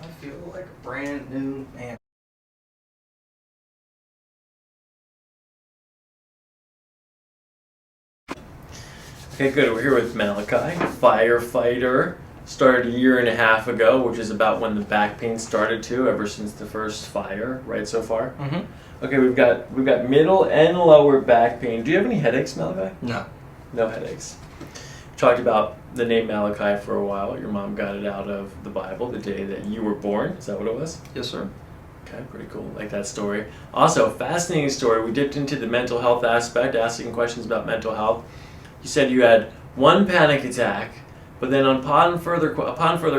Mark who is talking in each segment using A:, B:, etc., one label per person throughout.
A: I feel like a brand new man.
B: Okay, good. We're here with Malachi, firefighter. Started a year and a half ago, which is about when the back pain started too, ever since the first fire, right so far?
A: Mm-hmm.
B: Okay, we've got middle and lower back pain. Do you have any headaches, Malachi?
A: No.
B: No headaches. We talked about the name Malachi for a while. Your mom got it out of the Bible the day that you were born. Is that what it was?
A: Yes, sir.
B: Okay, pretty cool. Like that story. Also, fascinating story. We dipped into the mental health aspect, asking questions about mental health. You said you had one panic attack, but then upon further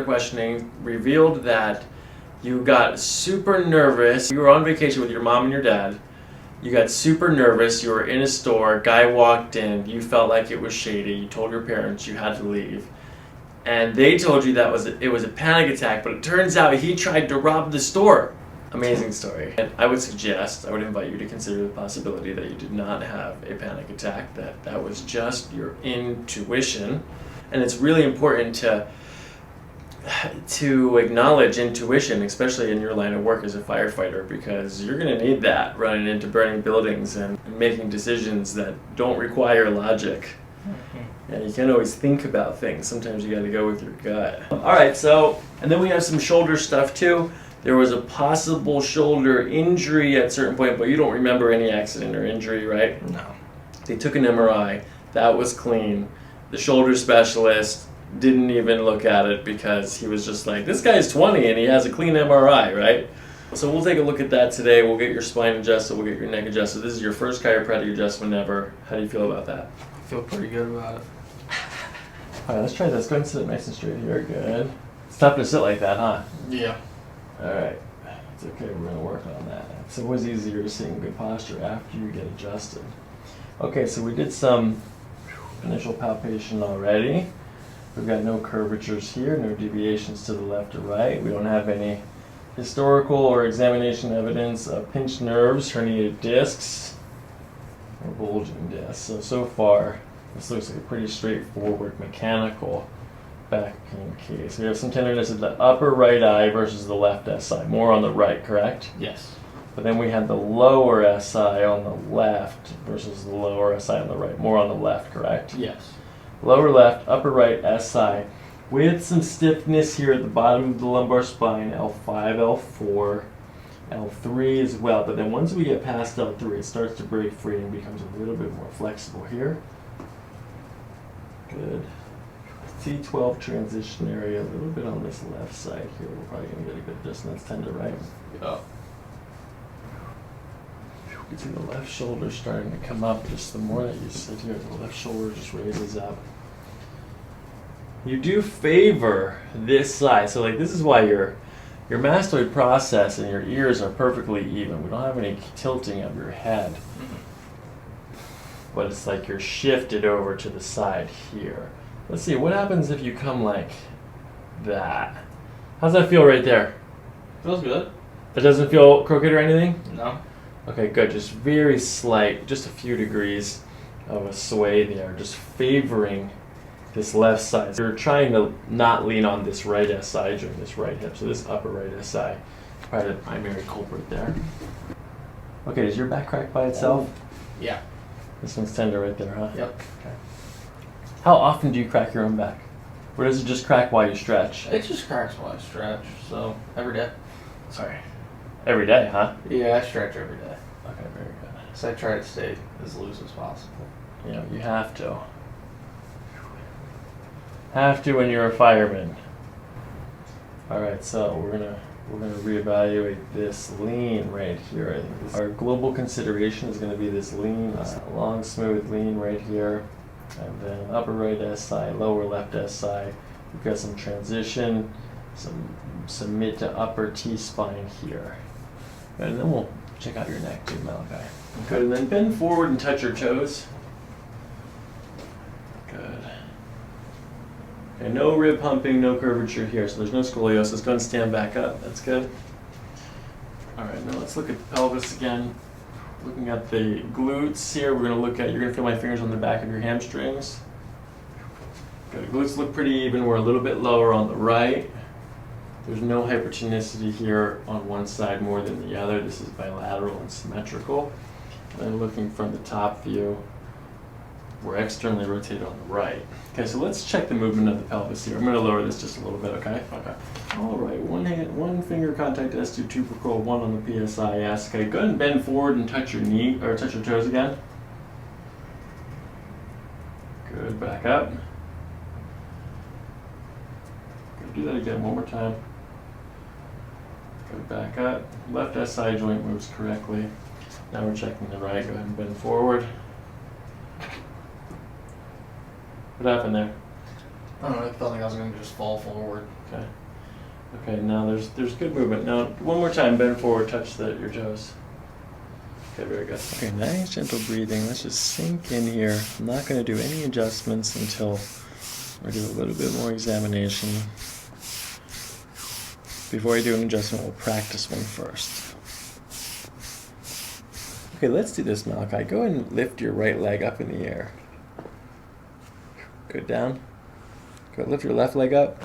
B: questioning, revealed that you got super nervous. You were on vacation with your mom and your dad. You got super nervous. You were in a store. Guy walked in. You felt like it was shady. You told your parents you had to leave, and they told you it was a panic attack. But it turns out he tried to rob the store. Amazing story. And I would invite you to consider the possibility that you did not have a panic attack, that was just your intuition. And it's really important to acknowledge intuition, especially in your line of work as a firefighter, because you're going to need that running into burning buildings and making decisions that don't require logic. Mm-hmm. And you can't always think about things. Sometimes you got to go with your gut. All right, and then we have some shoulder stuff too. There was a possible shoulder injury at a certain point, but you don't remember any accident or injury, right?
A: No.
B: They took an MRI. That was clean. The shoulder specialist didn't even look at it because he was just like, this guy's 20 and he has a clean MRI, right? So we'll take a look at that today. We'll get your spine adjusted. We'll get your neck adjusted. This is your first chiropractic adjustment ever. How do you feel about that?
A: I feel pretty good about it.
B: All right, let's try this. Go ahead and sit nice and straight here. Good. It's tough to sit like that, huh?
A: Yeah.
B: All right, it's okay, we're gonna work on that. It's always easier to sit in good posture after you get adjusted. Okay, so we did some initial palpation already. We've got no curvatures here, no deviations to the left or right. We don't have any historical or examination evidence of pinched nerves, herniated discs, or bulging discs. So far, this looks like a pretty straightforward mechanical back pain case. We have some tenderness at the upper right eye versus the left SI. More on the right, correct?
A: Yes.
B: But then we had the lower SI on the left versus the lower SI on the right. More on the left, correct?
A: Yes.
B: Lower left, upper right SI. With some stiffness here at the bottom of the lumbar spine, L5, L4, L3 as well. But then once we get past L3, it starts to break free and becomes a little bit more flexible here. Good. T12 transition area, a little bit on this left side here. We're probably going to get a good distance, tender, right?
A: Yeah.
B: You can see the left shoulder starting to come up. Just the more that you sit here, the left shoulder just raises up. You do favor this side. So like this is why your mastoid process and your ears are perfectly even. We don't have any tilting of your head. But it's like you're shifted over to the side here. Let's see, what happens if you come like that? How's that feel right there?
A: Feels good.
B: It doesn't feel crooked or anything?
A: No.
B: Okay, good. Just very slight, just a few degrees of a sway there, just favoring this left side. You're trying to not lean on this right SI during this right hip, so this upper right SI is probably the primary culprit there. Okay, is your back crack by itself?
A: Yeah.
B: This one's tender right there, huh?
A: Yep.
B: Okay. How often do you crack your own back? Or does it just crack while you stretch?
A: It just cracks while I stretch, so every day.
B: Sorry. Every day, huh?
A: Yeah, I stretch every day.
B: Okay, very good.
A: So I try to stay as loose as possible.
B: You know, you have to. Have to when you're a fireman. Alright, so we're gonna reevaluate this lean right here. I think our global consideration is gonna be this lean, long, smooth lean right here. And then upper right SI, lower left SI. We've got some transition, some mid to upper T-spine here. And then we'll check out your neck too, Malachi. Good, and then bend forward and touch your toes. Good. Okay, no rib humping, no curvature here, so there's no scoliosis. Go ahead and stand back up, that's good. All right, now let's look at the pelvis again. Looking at the glutes here, you're gonna feel my fingers on the back of your hamstrings. Good. Glutes look pretty even. We're a little bit lower on the right. There's no hypertonicity here on one side more than the other. This is bilateral and symmetrical. And looking from the top view, we're externally rotated on the right. Okay, so let's check the movement of the pelvis here. I'm going to lower this just a little bit, okay? Okay. All right, one finger contact S2 tubercle, one on the PSIS. Okay, go ahead and bend forward and touch your knee, or touch your toes again. Good, back up. Good, do that again one more time. Good, back up. Left SI joint moves correctly. Now we're checking the right. Go ahead and bend forward. What happened there?
A: I don't know, I felt like I was going to just fall forward.
B: Okay. Okay, now there's good movement. Now, one more time, bend forward, touch your toes. Okay, very good. Okay, nice gentle breathing. Let's just sink in here. I'm not going to do any adjustments until we do a little bit more examination. Before I do an adjustment, we'll practice one first. Okay, let's do this, Malachi. Go ahead and lift your right leg up in the air. Good, down. Good, lift your left leg up.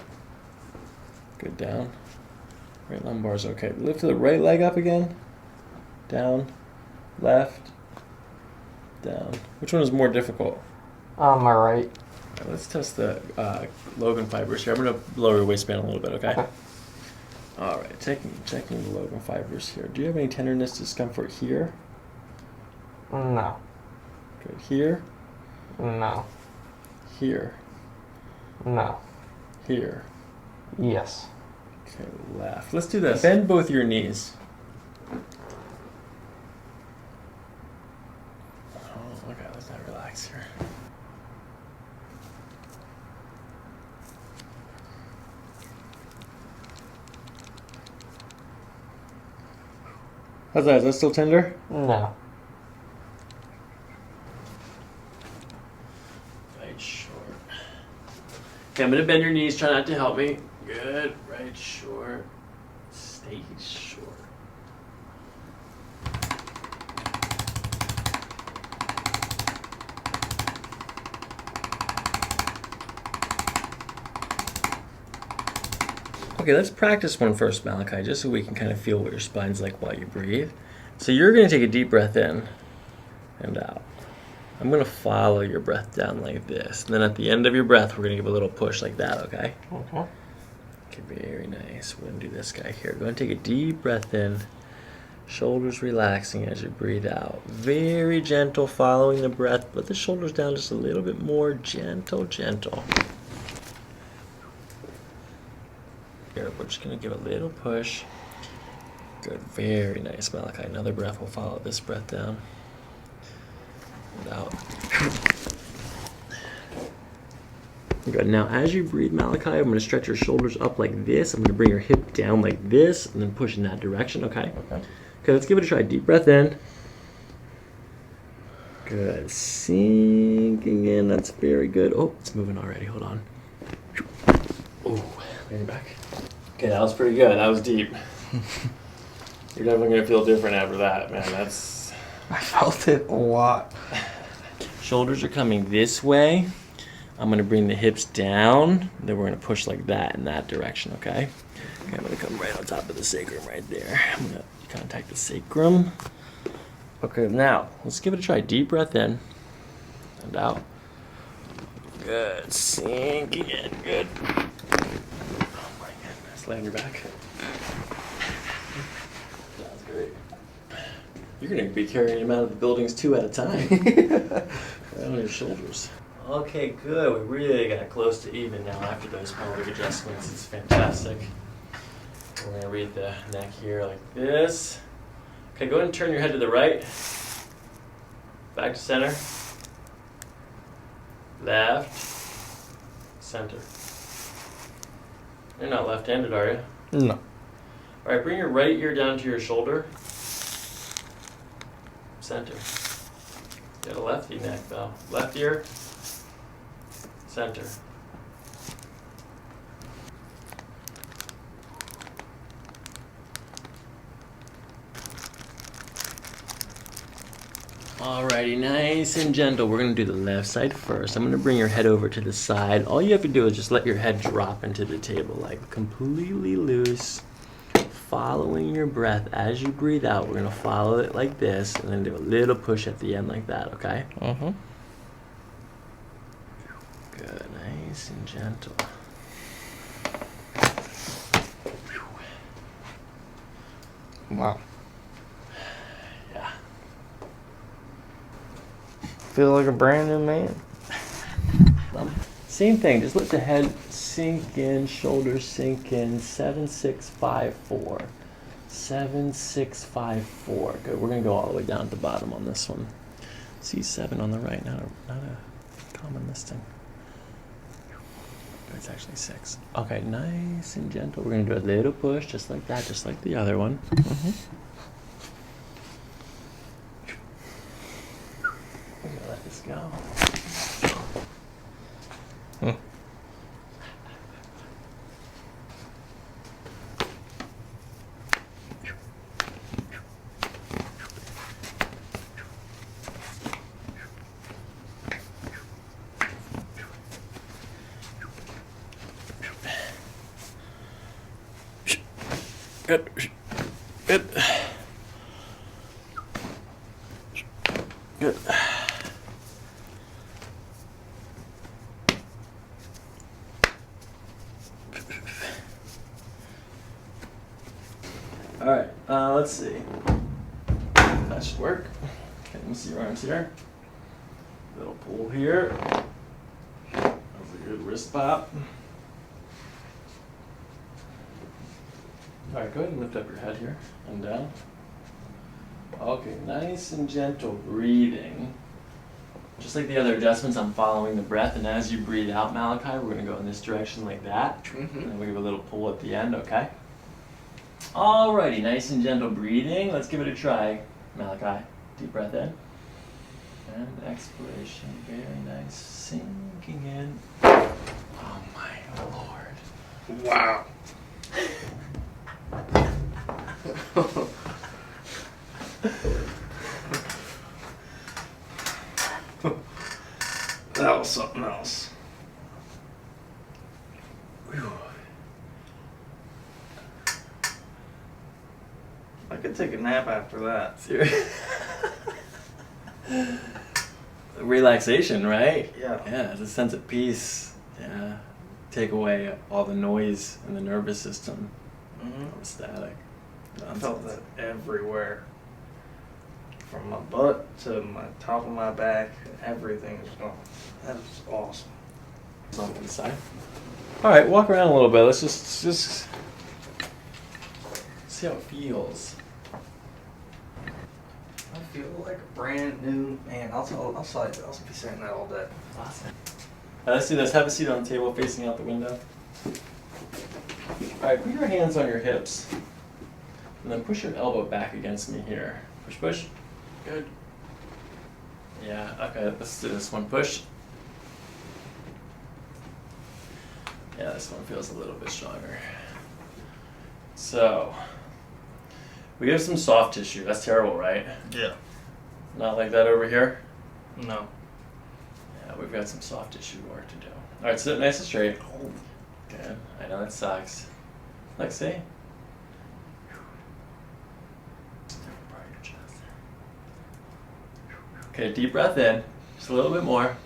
B: Good, down. Right lumbar's okay. Lift the right leg up again. Down, left, down. Which one is more difficult?
A: My right.
B: All right, let's test the Logan fibers here. I'm going to lower your waistband a little bit, okay? All right, checking the Logan fibers here. Do you have any tenderness, discomfort here?
A: No.
B: Good. Here?
A: No.
B: Here?
A: No.
B: Here?
A: Yes.
B: Okay, left. Let's do this. Bend both your knees. Oh, okay, let's not relax here. How's that? Is that still tender?
A: No.
B: Right short. Okay, I'm going to bend your knees. Try not to help me. Good. Right short. Stay short. Okay, let's practice one first, Malachi, just so we can kind of feel what your spine's like while you breathe. So you're going to take a deep breath in and out. I'm going to follow your breath down like this. And then at the end of your breath, we're going to give a little push like that, okay?
A: Okay.
B: Okay, very nice. We're going to do this guy here. Go ahead and take a deep breath in. Shoulders relaxing as you breathe out. Very gentle, following the breath. Put the shoulders down just a little bit more. Gentle, gentle. Here, we're just going to give a little push. Good, very nice, Malachi. Another breath will follow this breath down. And out. Good. Now, as you breathe, Malachi, I'm going to stretch your shoulders up like this. I'm going to bring your hip down like this, and then push in that direction, okay? Okay. Okay, let's give it a try. Deep breath in. Good. Sinking in. That's very good. Oh, it's moving already. Hold on. Oh, lean back. Okay, that was pretty good. That was deep. You're definitely going to feel different after that, man. That's...
A: I felt it a lot.
B: Shoulders are coming this way. I'm going to bring the hips down. Then we're going to push like that in that direction, okay? Okay, I'm going to come right on top of the sacrum right there. I'm going to contact the sacrum. Okay, now, let's give it a try. Deep breath in and out. Good. Sinking in. Good. Oh my goodness. Lay on your back. That's great. You're going to be carrying him out of the buildings 2 at a time. Right on your shoulders. Okay, good. We really got close to even now after those pelvic adjustments. It's fantastic. We're going to read the neck here like this. Okay, go ahead and turn your head to the right. Back to center. Left. Center. You're not left-handed, are you?
A: No.
B: All right, bring your right ear down to your shoulder. Center. You got a lefty neck, though. Left ear. Center. All right, Alrighty, nice and gentle. We're gonna do the left side first. I'm gonna bring your head over to the side. All you have to do is just let your head drop into the table, like completely loose, following your breath as you breathe out. We're gonna follow it like this, and then do a little push at the end like that, okay?
C: Mm-hmm.
B: Good, nice and gentle.
C: Wow.
B: Yeah.
C: Feel like a brand new man.
B: Same thing, just let the head sink in, shoulders sink in. 7, 6, 5, 4. 7, 6, 5, 4. Good, we're gonna go all the way down at the bottom on this one. See 7 on the right, not a common listing. It's actually 6. Okay, nice and gentle. We're gonna do a little push, just like that, just like the other one.
C: Mm-hmm.
B: We're gonna let this go. Good. Good. Good. All right, let's see. That should work. Okay, let me see your arms here. Little pull here. That's a good wrist pop. All right, go ahead and lift up your head here and down. Okay, nice and gentle breathing. Just like the other adjustments, I'm following the breath, and as you breathe out, Malachi, we're gonna go in this direction like that. And then we give a little pull at the end, okay? Alrighty, nice and gentle breathing. Let's give it a try, Malachi. Deep breath in. And expiration, very nice, sinking in. Oh my Lord.
C: Wow. That was something else.
B: Whew.
C: I could take a nap after that.
B: Relaxation, right?
C: Yeah.
B: Yeah, it's a sense of peace. Yeah. Take away all the noise in the nervous system.
C: Mm-hmm.
B: All the static.
C: I felt that everywhere. From my butt to my top of my back, everything is gone. That is awesome.
B: On the side. All right, walk around a little bit. Let's just see how it feels.
A: I feel like a brand new man. I'll be saying that all day.
B: Awesome. Let's do this. Have a seat on the table facing out the window. All right, put your hands on your hips. And then push your elbow back against me here. Push, push. Good. Yeah, okay, let's do this one. Push. Yeah, this one feels a little bit stronger. So, we have some soft tissue. That's terrible, right?
C: Yeah.
B: Not like that over here?
C: No.
B: Yeah, we've got some soft tissue work to do. All right, sit nice and straight. Good. I know that sucks. Like, see? Okay, deep breath in. Just a little bit more.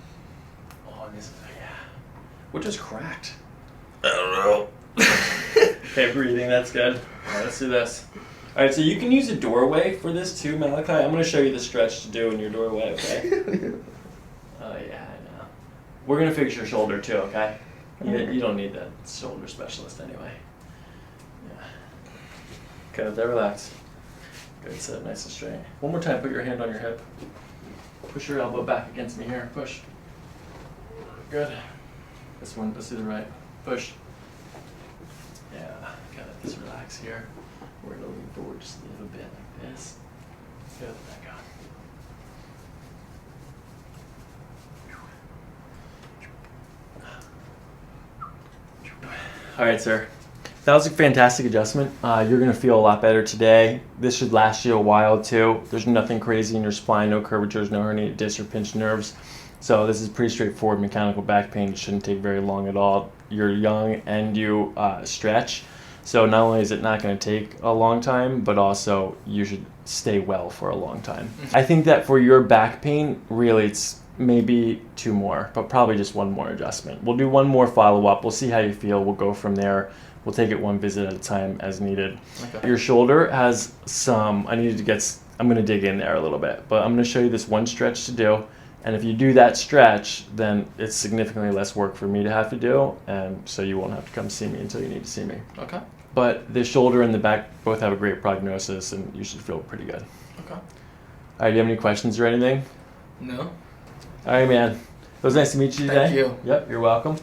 B: Oh, and this is, yeah. What just cracked?
C: I don't know.
B: Okay, breathing, that's good. All right, let's do this. All right, so you can use a doorway for this too, Malachi. I'm going to show you the stretch to do in your doorway, okay? Oh, yeah, I know. We're going to fix your shoulder too, okay? You don't need that shoulder specialist anyway. Yeah. Okay, let that relax. Good, sit nice and straight. One more time, put your hand on your hip. Push your elbow back against me here. Push. Good. This one, let's do the right. Push. Yeah, gotta just relax here. We're gonna lean forward just a little bit like this. Good, back on. All right, sir. That was a fantastic adjustment. You're going to feel a lot better today. This should last you a while too. There's nothing crazy in your spine, no curvatures, no herniated discs or pinched nerves. So this is pretty straightforward mechanical back pain. It shouldn't take very long at all. You're young and you stretch. So not only is it not going to take a long time, but also you should stay well for a long time. I think that for your back pain, really it's maybe 2 more, but probably just 1 more adjustment. We'll do 1 more follow-up. We'll see how you feel. We'll go from there. We'll take it 1 visit at a time as needed. Okay. Your shoulder has some, I'm going to dig in there a little bit, but I'm going to show you this 1 stretch to do. And if you do that stretch, then it's significantly less work for me to have to do, and so you won't have to come see me until you need to see me. Okay. But the shoulder and the back both have a great prognosis, and you should feel pretty good. Okay. All right, do you have any questions or anything?
A: No.
B: All right, man. It was nice to meet you today.
A: Thank you.
B: Yep, you're welcome.